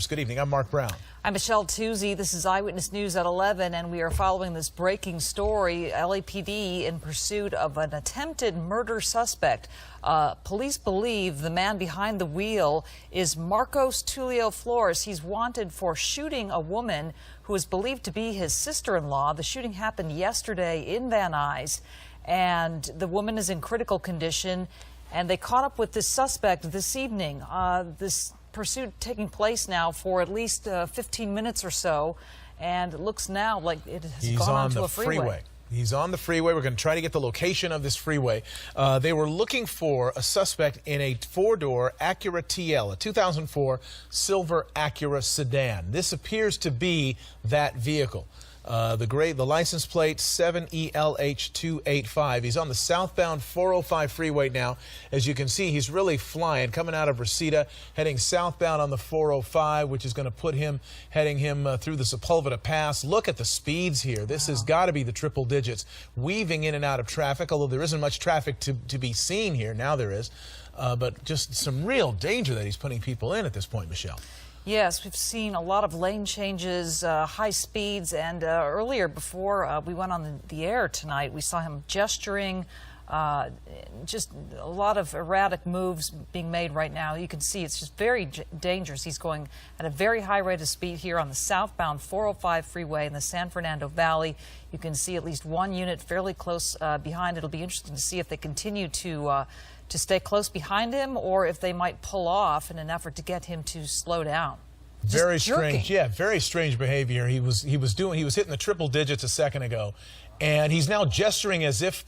Dangerous. Good evening. I'm Mark Brown. I'm Michelle Tuzzi. This is Eyewitness News at 11, and we are following this breaking story. LAPD in pursuit of an attempted murder suspect. Police believe the man behind the wheel is Marcos Tulio Flores. He's wanted for shooting a woman who is believed to be his sister-in-law. The shooting happened yesterday in Van Nuys, and the woman is in critical condition. And they caught up with this suspect this evening. This pursuit taking place now for at least 15 minutes or so, and it looks now like it has gone onto a freeway. He's on the freeway. We're going to try to get the location of this freeway. They were looking for a suspect in a four-door Acura TL, a 2004 silver Acura sedan. This appears to be that vehicle. The license plate 7ELH285. He's on the southbound 405 freeway now. As you can see, he's really flying, coming out of Reseda, heading southbound on the 405, which is going to put him, heading him through the Sepulveda Pass. Look at the speeds here. This has got to be the triple digits, weaving in and out of traffic, although there isn't much traffic to be seen here. Now there is. But just some real danger that he's putting people in at this point, Michelle. Yes, we've seen a lot of lane changes, high speeds, and earlier before we went on the air tonight, we saw him gesturing, just a lot of erratic moves being made right now. You can see it's just very dangerous. He's going at a very high rate of speed here on the southbound 405 freeway in the San Fernando Valley. You can see at least one unit fairly close behind. It'll be interesting to see if they continue to stay close behind him, or if they might pull off in an effort to get him to slow down. Very strange, yeah, very strange behavior. He was hitting the triple digits a second ago, and he's now gesturing as if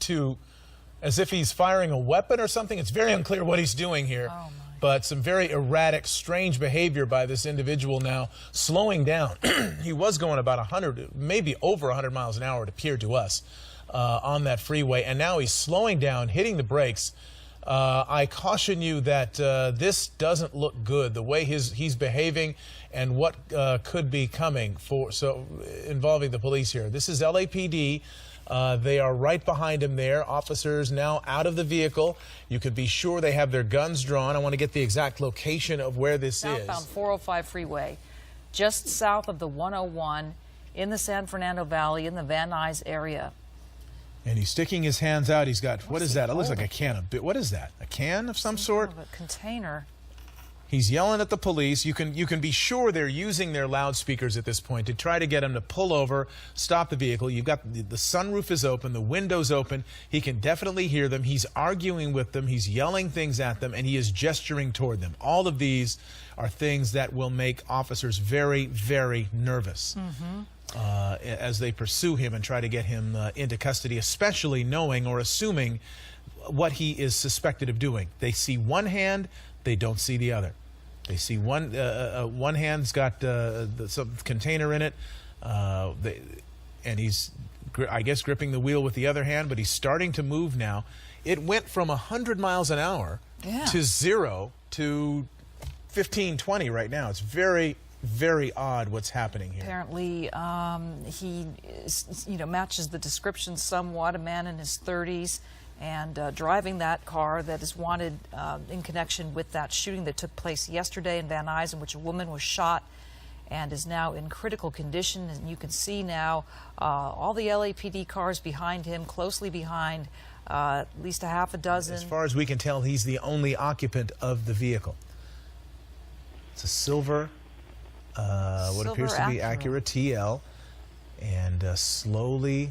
he's firing a weapon or something. It's very unclear what he's doing here. Oh, but some very erratic, strange behavior by this individual now, slowing down. He was going about 100, maybe over 100 miles an hour, it appeared to us, on that freeway, and now he's slowing down, hitting the brakes. I caution you that this doesn't look good, the way he's behaving and what could be coming involving the police here. This is LAPD. They are right behind him there. Officers now out of the vehicle. You could be sure they have their guns drawn. I want to get the exact location of where this is. Southbound 405 freeway, just south of the 101 in the San Fernando Valley in the Van Nuys area. And he's sticking his hands out. He's got, what is that? It looks like a can of, what is that? A can of some sort? Kind of a container. He's yelling at the police. You can be sure they're using their loudspeakers at this point to try to get him to pull over, stop the vehicle. You've got the sunroof is open, the window's open. He can definitely hear them. He's arguing with them. He's yelling things at them, and he is gesturing toward them. All of these are things that will make officers very, very nervous. As they pursue him and try to get him into custody, especially knowing or assuming what he is suspected of doing. They see one hand, they don't see the other. They see one hand's got some container in it, and he's, I guess, gripping the wheel with the other hand, but he's starting to move now. It went from 100 miles an hour to 0 to 15, 20 right now. It's very odd what's happening here. Apparently, he matches the description somewhat, a man in his 30s, and driving that car that is wanted in connection with that shooting that took place yesterday in Van Nuys, in which a woman was shot and is now in critical condition. And you can see now all the LAPD cars behind him, closely behind, at least a half a dozen. As far as we can tell, he's the only occupant of the vehicle. It's a silver what appears to be Acura TL, and slowly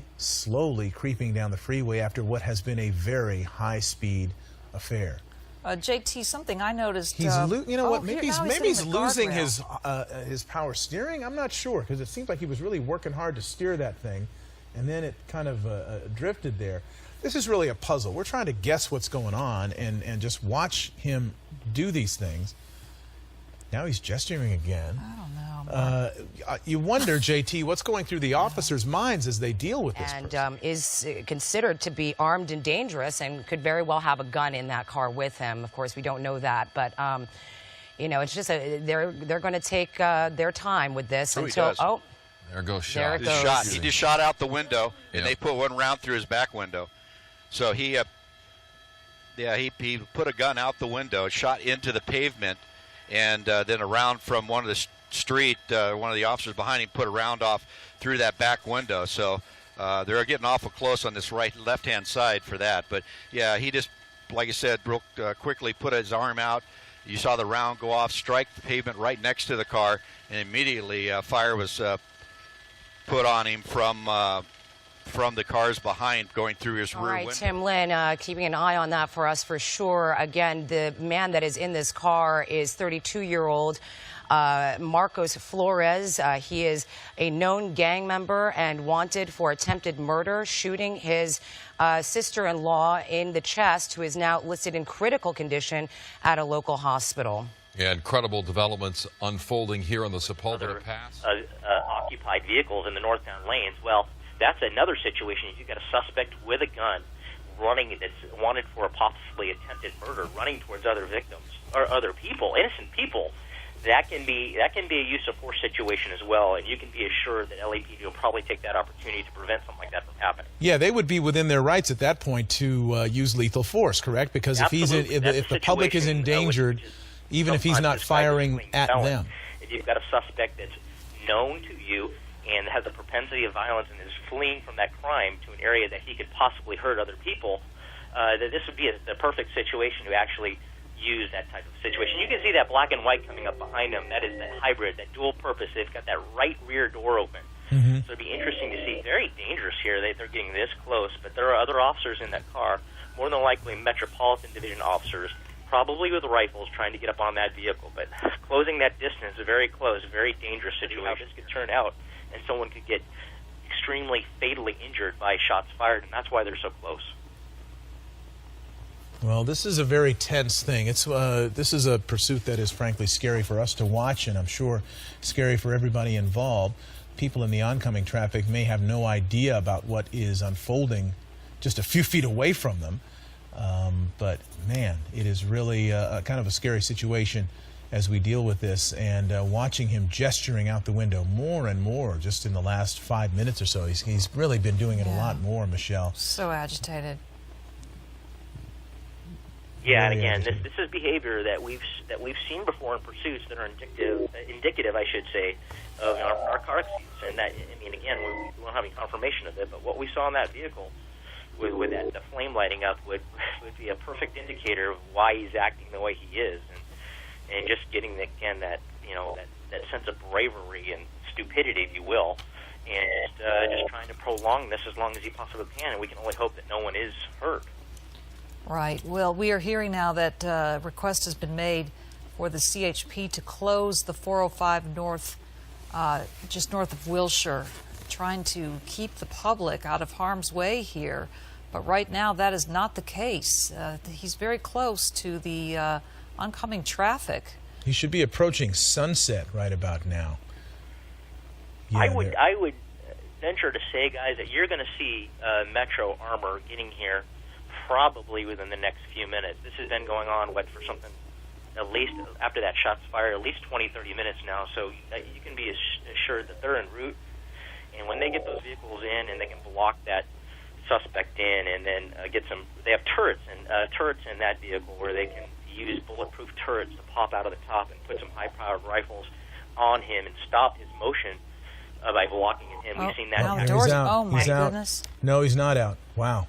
creeping down the freeway after what has been a very high-speed affair. JT, something I noticed. He's you know what? Maybe he's losing guardrail. his power steering. I'm not sure, because it seems like he was really working hard to steer that thing, and then it kind of drifted there. This is really a puzzle. We're trying to guess what's going on and just watch him do these things. Now he's gesturing again. I don't know. You wonder, JT, what's going through the officers' minds as they deal with this person? And is considered to be armed and dangerous, and could very well have a gun in that car with him. Of course, we don't know that, but you know, it's just they're going to take their time with this until there goes shot. There it goes. He just shot out the window, and they put one round through his back window. So he put a gun out the window, shot into the pavement, and then around from one of the street, one of the officers behind him put a round off through that back window. So they're getting awful close on this left-hand side for that. But yeah, he just, like I said, broke quickly, put his arm out. You saw the round go off, strike the pavement right next to the car, and immediately fire was put on him from the cars behind going through his rear window. Tim Lynn, keeping an eye on that for us for sure. Again, the man that is in this car is 32-year-old Marcos Flores. He is a known gang member and wanted for attempted murder, shooting his sister-in-law in the chest, who is now listed in critical condition at a local hospital. Yeah, incredible developments unfolding here on the Sepulveda Pass. Occupied vehicles in the northbound lanes. Well, that's another situation. You've got a suspect with a gun running that's wanted for a possibly attempted murder, running towards other victims or other people, innocent people. That can be a use of force situation as well, and you can be assured that LAPD will probably take that opportunity to prevent something like that from happening. Yeah, they would be within their rights at that point to use lethal force, correct? Because Absolutely. if the public is endangered, even if he's not firing at them. If you've got a suspect that's known to you and has a propensity of violence and is fleeing from that crime to an area that he could possibly hurt other people, that this would be the perfect situation to actually use that type of situation. You can see that black and white coming up behind them. That is that hybrid, that dual purpose. They've got that right rear door open. So it'd be interesting to see. Very dangerous here. They're getting this close, but there are other officers in that car, more than likely Metropolitan Division officers, probably with rifles trying to get up on that vehicle. But closing that distance is very close, very dangerous situation. How this could turn out, and someone could get extremely fatally injured by shots fired, and that's why they're so close. Well, this is a very tense thing. This is a pursuit that is frankly scary for us to watch, and I'm sure scary for everybody involved. People in the oncoming traffic may have no idea about what is unfolding just a few feet away from them. But man, it is really kind of a scary situation as we deal with this, and watching him gesturing out the window more and more just in the last 5 minutes or so. He's really been doing it a lot more, Michelle. So agitated. Yeah, Really and again, this is behavior that we've seen before in pursuits that are indicative, I should say, of narcotics use. And that, I mean, again, we don't have any confirmation of it, but what we saw in that vehicle with that, the flame lighting up would be a perfect indicator of why he's acting the way he is, and just getting again that sense of bravery and stupidity, if you will, and just trying to prolong this as long as he possibly can, and we can only hope that no one is hurt. Right. Well, we are hearing now that a request has been made for the CHP to close the 405 north, just north of Wilshire, trying to keep the public out of harm's way here. But right now, that is not the case. He's very close to the oncoming traffic. He should be approaching Sunset right about now. Yeah, I would venture to say, guys, that you're going to see Metro Armor getting here probably within the next few minutes. This has been going on, for something, at least after that shot's fired, at least 20, 30 minutes now. So you can be assured that they're en route. And when they get those vehicles in and they can block that suspect in and then get some, they have turrets in that vehicle where they can use bulletproof turrets to pop out of the top and put some high-powered rifles on him and stop his motion by blocking him. We've seen that. Now the He's doors. out. Oh my He's out. goodness. No, he's not out. Wow.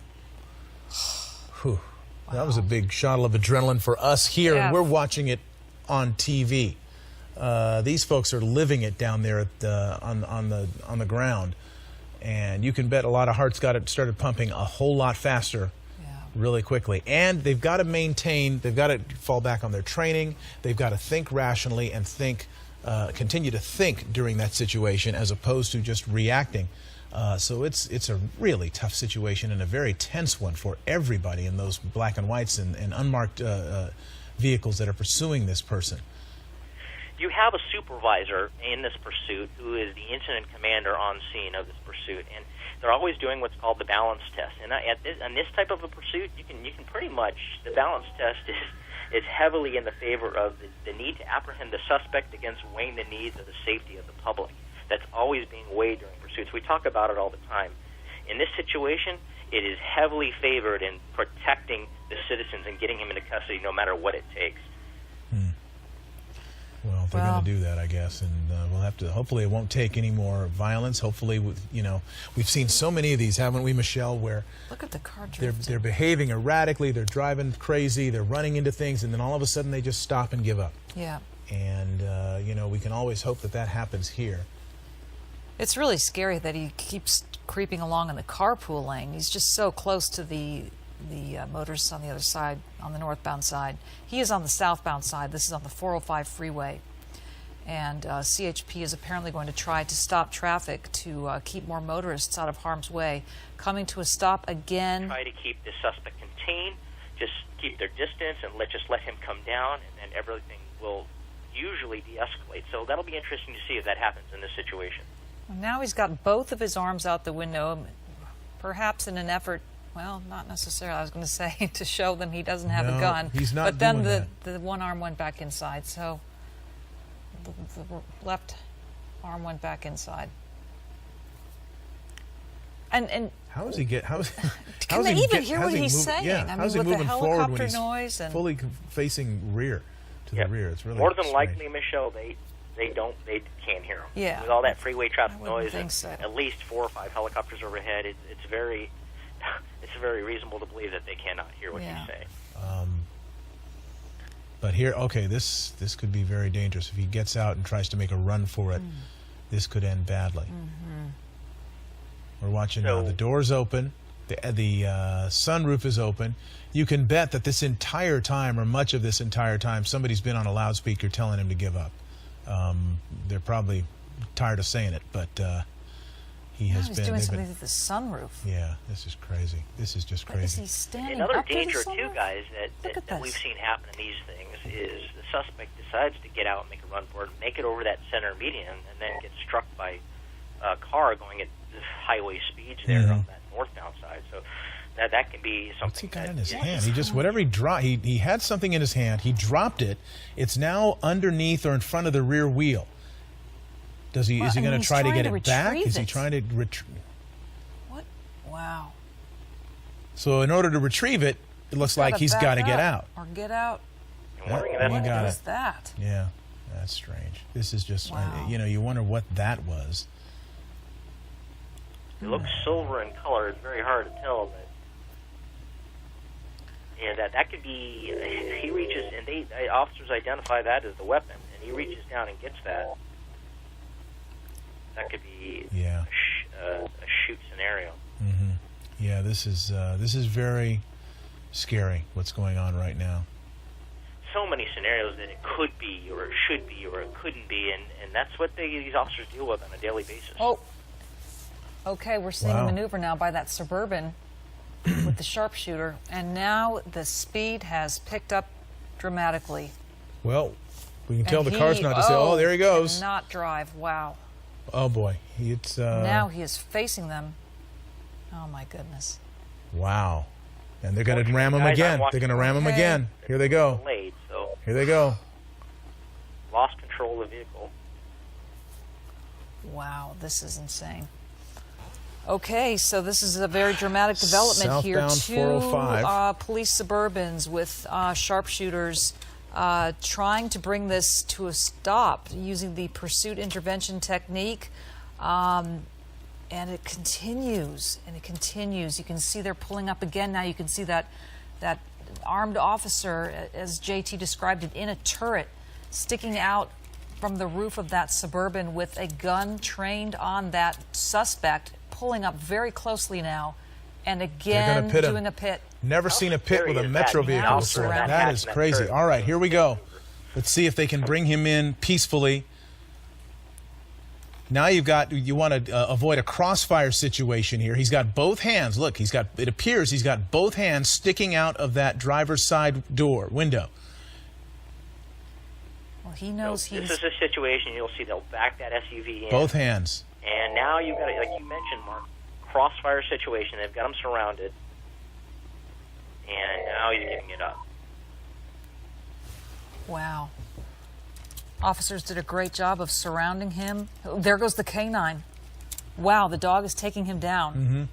Whew. That was a big shot of adrenaline for us here, and we're watching it on TV. These folks are living it down there on the ground, and you can bet a lot of hearts started pumping a whole lot faster, really quickly. And they've got to maintain, they've got to fall back on their training. They've got to think rationally and continue to think during that situation as opposed to just reacting. So it's a really tough situation and a very tense one for everybody in those black and whites and unmarked vehicles that are pursuing this person. You have a supervisor in this pursuit who is the incident commander on scene of this pursuit, and they're always doing what's called the balance test. And on this type of a pursuit, you can pretty much, the balance test is heavily in the favor of the need to apprehend the suspect against weighing the needs of the safety of the public. That's always being weighed during pursuits. We talk about it all the time. In this situation, it is heavily favored in protecting the citizens and getting him into custody no matter what it takes. Well, they're going to do that, I guess, and we'll have to. Hopefully, it won't take any more violence. Hopefully, we've seen so many of these, haven't we, Michelle? Where look at the car. They're behaving erratically. They're driving crazy. They're running into things, and then all of a sudden they just stop and give up. Yeah. And we can always hope that happens here. It's really scary that he keeps creeping along in the carpool lane. He's just so close to the motorists on the other side, on the northbound side. He is on the southbound side. This is on the 405 freeway. And CHP is apparently going to try to stop traffic to keep more motorists out of harm's way. Coming to a stop again. Try to keep the suspect contained, just keep their distance, and just let him come down, and then everything will usually de-escalate. So that'll be interesting to see if that happens in this situation. Well, now he's got both of his arms out the window, perhaps in an effort, well, not necessarily, I was going to say, to show them he doesn't have a gun. He's not but then doing the one arm went back inside, so the left arm went back inside. And how does he get? Can they even hear what he's saying? Yeah, I how's mean, he with the moving forward when helicopter he's noise and fully facing rear to the rear? It's really more than strange. likely, Michelle, they can't hear him. Yeah. With all that freeway traffic I wouldn't noise think and so. at least 4 or 5 helicopters overhead, it's very reasonable to believe that they cannot hear what he's saying. But here, okay, this could be very dangerous. If he gets out and tries to make a run for it, this could end badly. We're watching now. The door's open. The sunroof is open. You can bet that this entire time, or much of this entire time, somebody's been on a loudspeaker telling him to give up. They're probably tired of saying it, but he has he's been. doing they've something been- to the sunroof. Yeah, this is crazy. This is just But is crazy. he standing Another up to the danger, too, sunroof? guys, Look at that we've this. seen happen in these things is the suspect decides to get out and make a run for it, make it over that center median, and then get struck by a car going at highway speeds there on that northbound side. So that can be something. What's he got that in his is- hand? He just, whatever he dropped, he had something in his hand. He dropped it. It's now underneath or in front of the rear wheel. Is he Well, going to he's try to trying get to it back? retrieve Is he it. trying to retrieve? What? Wow. So in order to retrieve it, it looks like he's got to get out. Or get out. I'm wondering if Yeah, that's he got What it. is that? Yeah, that's strange. This is just, Wow. you wonder what that was. It looks silver in color. It's very hard to tell, but and that could be. He reaches, and officers identify that as the weapon, and he reaches down and gets that. That could be Yeah. a shoot scenario. Yeah, this is very scary. What's going on right now? So many scenarios that it could be, or it should be, or it couldn't be, and that's what these officers deal with on a daily basis. Oh. Okay, we're seeing Wow. a maneuver now by that Suburban with the sharpshooter, and now the speed has picked up dramatically. Well, we can tell And the car's not to say, oh, there he goes. Cannot drive. Wow. Oh, boy. It's, Now he is facing them. Oh, my goodness. wow. And they're going to ram him Guys, I'm again. watching They're going to ram him Okay. again. Here they go. Delayed, so Here they go. lost control of the vehicle. Wow, this is insane. Okay, so this is a very dramatic development here. Southbound Two 405. police Suburbans with sharpshooters trying to bring this to a stop using the pursuit intervention technique. And it continues, and it continues. You can see they're pulling up again now. You can see that armed officer, as JT described it, in a turret, sticking out from the roof of that Suburban with a gun trained on that suspect, pulling up very closely now, and They're again gonna pit him. doing a pit. Never seen a pit with a scary is Metro that vehicle now before. surrounded? That is That crazy. turret. All right, here we go. Let's see if they can bring him in peacefully. Now you want to avoid a crossfire situation here. He's got both hands. Look, it appears he's got both hands sticking out of that driver's side window. Well, he knows So he's... this is a situation you'll see they'll back that SUV in. Both hands. And now you've got, like you mentioned, Mark, crossfire situation. They've got him surrounded. And now he's giving it up. Wow. Officers did a great job of surrounding him. Oh, there goes the canine. Wow, the dog is taking him down.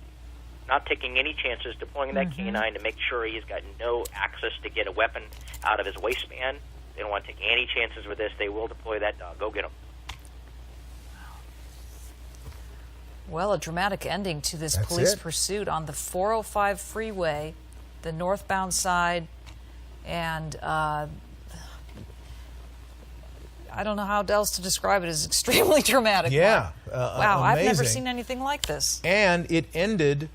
Not taking any chances, deploying that canine to make sure he's got no access to get a weapon out of his waistband. They don't want to take any chances with this. They will deploy that dog. Go get them. Well, a dramatic ending to this That's police it. pursuit on the 405 freeway, the northbound side, and I don't know how else to describe it. It's extremely dramatic. Yeah. Wow, I've never amazing. seen anything like this. And it ended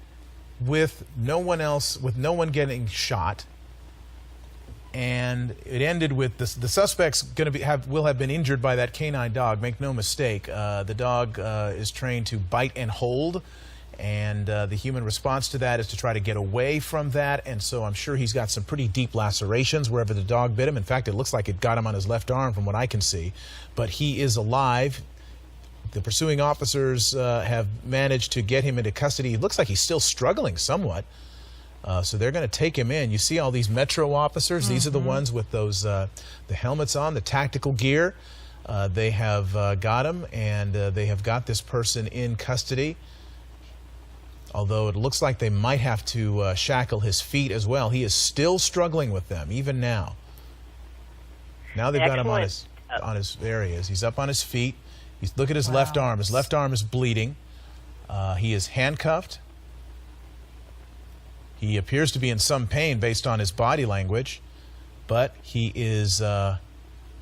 with no one getting shot. And it ended with the suspect's going to will have been injured by that canine dog. Make no mistake. The dog is trained to bite and hold, and the human response to that is to try to get away from that. And so I'm sure he's got some pretty deep lacerations wherever the dog bit him. In fact, it looks like it got him on his left arm from what I can see. But he is alive. The pursuing officers have managed to get him into custody. It looks like he's still struggling somewhat. So they're going to take him in. You see all these Metro officers. These are the ones with those the helmets on, the tactical gear. They have got him, and they have got this person in custody. Although it looks like they might have to shackle his feet as well. He is still struggling with them, even now. Now they've got him on his. There he is. He's up on his feet. Look at his left arm. His left arm is bleeding. He is handcuffed. He appears to be in some pain based on his body language, but he is going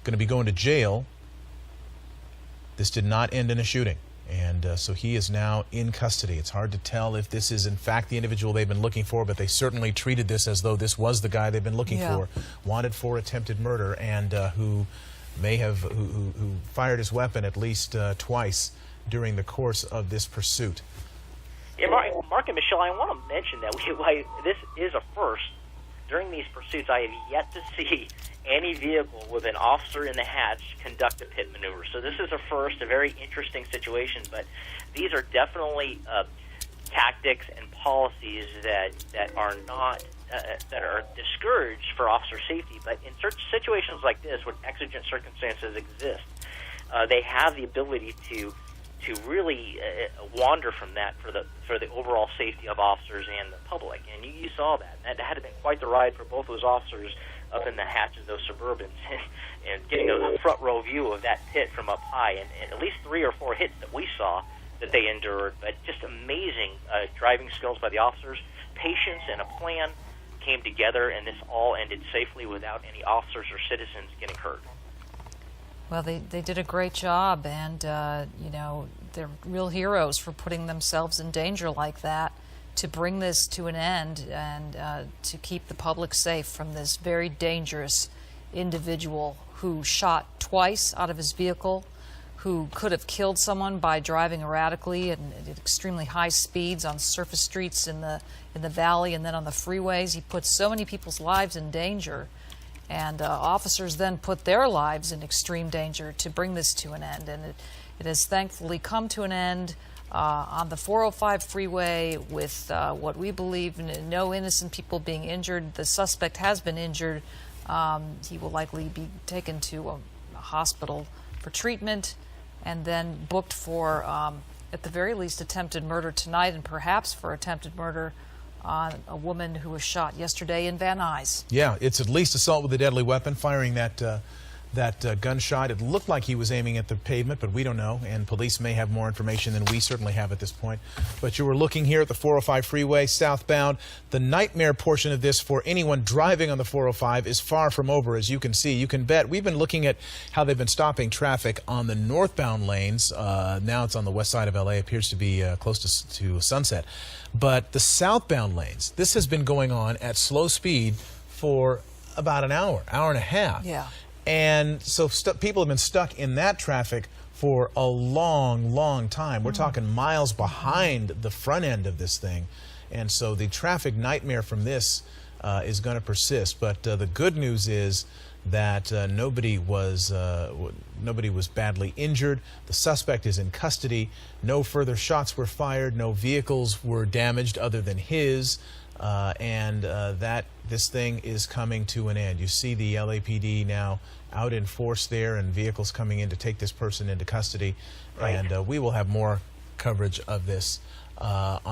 to be going to jail. This did not end in a shooting, and so he is now in custody. It's hard to tell if this is in fact the individual they've been looking for, but they certainly treated this as though this was the guy they've been looking for, wanted for attempted murder, and who may have who fired his weapon at least twice during the course of this pursuit. Yeah, Mark and Michelle, I want to mention that this is a first. During these pursuits, I have yet to see any vehicle with an officer in the hatch conduct a pit maneuver. So this is a first, a very interesting situation. But these are definitely tactics and policies that are not that are discouraged for officer safety. But in certain situations like this, when exigent circumstances exist, they have the ability to really wander from that for the overall safety of officers and the public. And you saw that. That had been quite the ride for both those officers up in the hatches of those Suburbans and getting a front row view of that pit from up high. And at least 3 or 4 hits that we saw that they endured. But just amazing driving skills by the officers. Patience and a plan came together, and this all ended safely without any officers or citizens getting hurt. Well, they did a great job, and, you know, they're real heroes for putting themselves in danger like that to bring this to an end and to keep the public safe from this very dangerous individual who shot twice out of his vehicle, who could have killed someone by driving erratically and at extremely high speeds on surface streets in the valley and then on the freeways. He put so many people's lives in danger. And officers then put their lives in extreme danger to bring this to an end. And it has thankfully come to an end on the 405 freeway with what we believe no innocent people being injured. The suspect has been injured. He will likely be taken to a hospital for treatment and then booked for, at the very least, attempted murder tonight and perhaps for attempted murder on a woman who was shot yesterday in Van Nuys. Yeah, it's at least assault with a deadly weapon, firing that gunshot. It looked like he was aiming at the pavement, but we don't know, and police may have more information than we certainly have at this point. But you were looking here at the 405 freeway, southbound. The nightmare portion of this for anyone driving on the 405 is far from over, as you can see. You can bet we've been looking at how they've been stopping traffic on the northbound lanes. Now it's on the west side of LA, appears to be close to Sunset. But the southbound lanes, this has been going on at slow speed for about an hour and a half. Yeah. And so people have been stuck in that traffic for a long, long time. We're talking miles behind the front end of this thing. And so the traffic nightmare from this is going to persist. But the good news is that nobody was badly injured. The suspect is in custody. No further shots were fired. No vehicles were damaged other than his. That this thing is coming to an end. You see the LAPD now out in force there and vehicles coming in to take this person into custody. Right. And we will have more coverage of this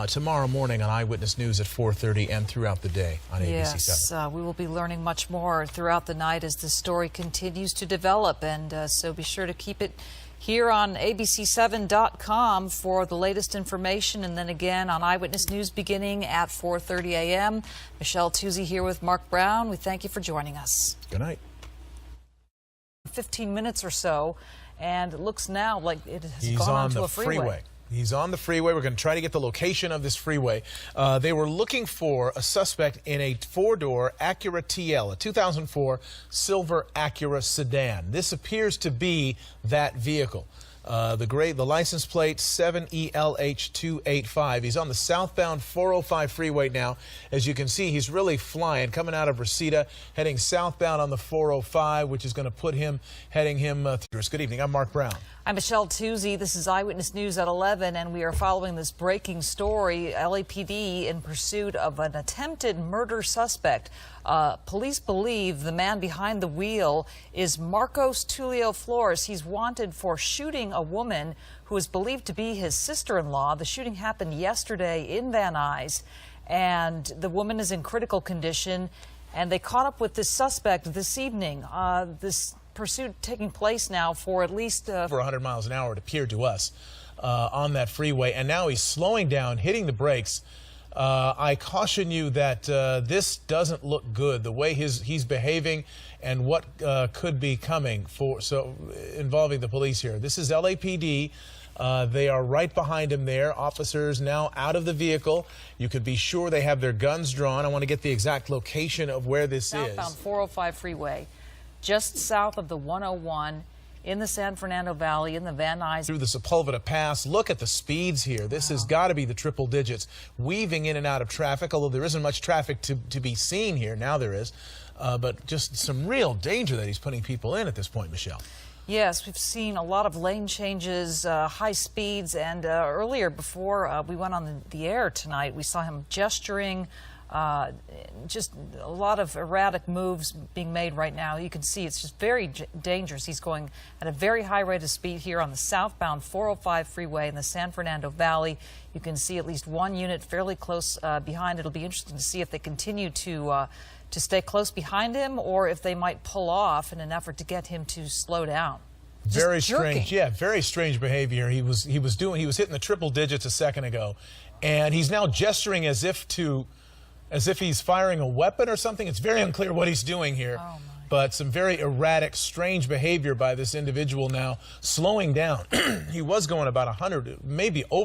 tomorrow morning on Eyewitness News at 4:30 and throughout the day on ABC 7. Yes, we will be learning much more throughout the night as the story continues to develop, and so be sure to keep it here on abc7.com for the latest information, and then again on Eyewitness News beginning at 4:30 a.m. Michelle Tuzzi here with Mark Brown. We thank you for joining us. Good night. 15 minutes or so, and it looks now like it has He's gone on onto the a freeway. He's on the freeway. We're going to try to get the location of this freeway. They were looking for a suspect in a four-door Acura TL, a 2004 silver Acura sedan. This appears to be that vehicle. The license plate 7ELH285. He's on the southbound 405 freeway now. As you can see, he's really flying, coming out of Reseda, heading southbound on the 405, which is going to put him heading through. Good evening. I'm Mark Brown. I'm Michelle Tuzzi. This is Eyewitness News at 11, and we are following this breaking story. LAPD in pursuit of an attempted murder suspect. Police believe the man behind the wheel is Marcos Tulio Flores. He's wanted for shooting a woman who is believed to be his sister-in-law. The shooting happened yesterday in Van Nuys, and the woman is in critical condition, and they caught up with this suspect this evening. This pursuit taking place now for at least over 100 miles an hour, it appeared to us, on that freeway, and now he's slowing down, hitting the brakes. I caution you that this doesn't look good, the way he's behaving and what could be coming involving the police here. This is LAPD. They are right behind him there. Officers now out of the vehicle. You could be sure they have their guns drawn. I want to get the exact location of where this is. Southbound 405 freeway, just south of the 101 in the San Fernando Valley in the Van Nuys. Through the Sepulveda Pass. Look at the speeds here. This has got to be the triple digits, weaving in and out of traffic, although there isn't much traffic to be seen here. Now there is. But just some real danger that he's putting people in at this point, Michelle. Yes, we've seen a lot of lane changes, high speeds, and earlier before we went on the air tonight, we saw him gesturing. Just a lot of erratic moves being made right now. You can see it's just very dangerous. He's going at a very high rate of speed here on the southbound 405 freeway in the San Fernando Valley. You can see at least one unit fairly close behind. It'll be interesting to see if they continue to stay close behind him or if they might pull off in an effort to get him to slow down. Very strange. Yeah, very strange behavior. He was hitting the triple digits a second ago, and he's now gesturing as if he's firing a weapon or something. It's very unclear what he's doing here. Oh, but some very erratic, strange behavior by this individual now, slowing down. He was going about 100, maybe over.